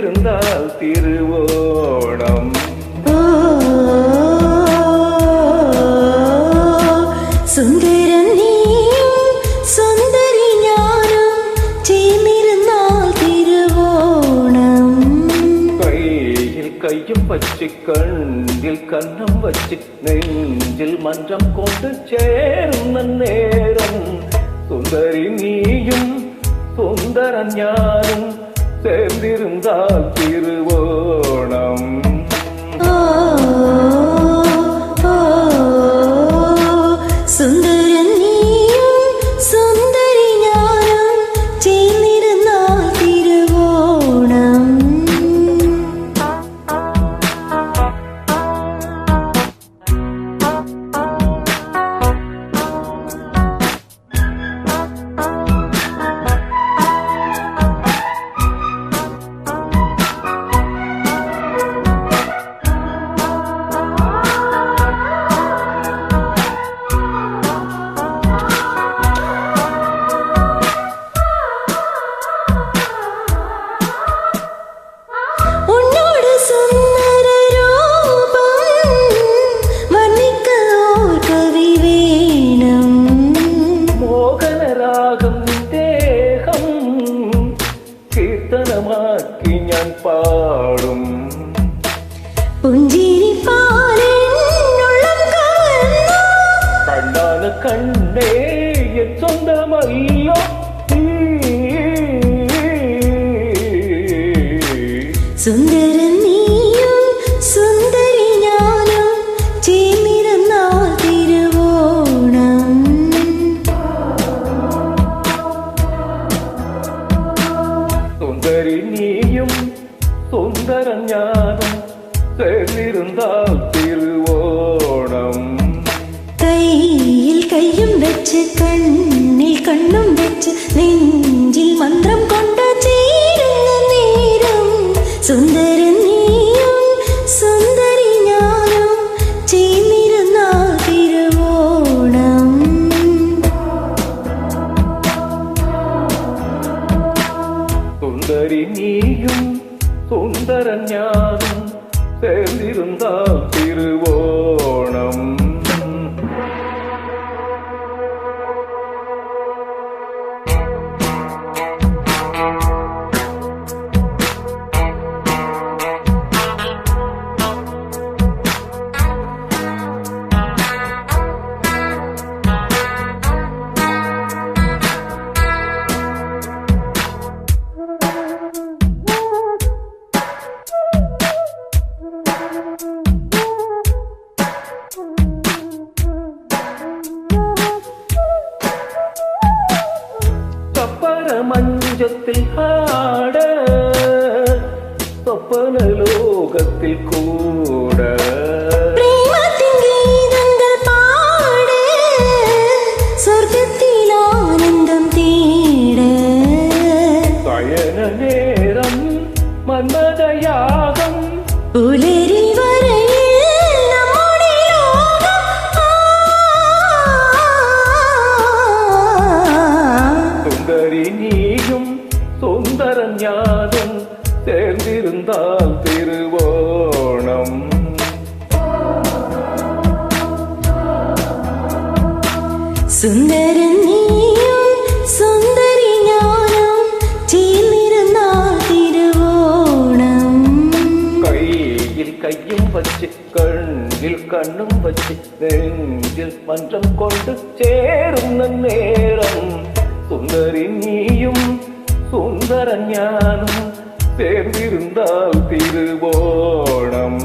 சேர்ந்திருந்தால் திருவோணம். சுந்தரன் நீயும் சுந்தரி ஞானம் சேர்ந்திருந்தால் திருவோணம். கையில் கையும் வச்சு கண்ணில் கண்ணம் வச்சு நெஞ்சில் மன்றம் கொண்டு சேரும் நேரம். சுந்தரி நீயும் சுந்தரன் ஞானம் சேர்ந்திருந்தால் திருவோணம். சுந்தரன் நீயும் சுந்தரி ஞானம் சேர்ந்திருந்தால் திருவோணம். കീർത്തനമാക്കി ഞാൻ പാടും പുഞ്ചിരി കണ്ണാണ് കണ്ണേ സ്വന്തമല്ലോ. സുന്ദരൻ നീയും സുന്ദരി ഞാനും ചേർന്നിരുന്നാൽ തിരുവോണം. സുന്ദരി നീയും സുന്ദരൻ ഞാനും சேர்ந்திருந்தால் திருவோணம். கையில் கையும் வச்சு கண்ணில் கண்ணும் வச்சு நெஞ்சில் மந்திரம் கொண்ட சேரும் நேரம். சுந்தரன் நீயும் சுந்தரி ஞானம் சேர்ந்திருந்தால் திருவோணம். സുന്ദരി നീയും സുന്ദരൻ ഞാനും சேர்ந்திருந்தால் திருவோணம். മഞ്ചത്തിൽ ആട സ്വപ്ന ലോകത്തിൽ കൂട സ്വർഗത്തിൽ ആനന്ദം തേട ശയന നേരം മന്മഥയാഗം പുലരി സുന്ദരൻ ഞാനും சேர்ந்திருந்தால் திருவோணம். സുന്ദരൻ നീയും സുന്ദരി ഞാനും ചേർന്നിരുന്നാൽ തിരുവോണം. കൈയിൽ കയ്യും വച്ച് കണ്ണിൽ കണ്ണും വച്ച് നെഞ്ചിൽ മന്ത്രം കൊണ്ട് ചേരുന്ന നേരം. സുന്ദരി നീയും സുന്ദരൻ ഞാനും சேர்ந்திருந்தால் திருவோணம்.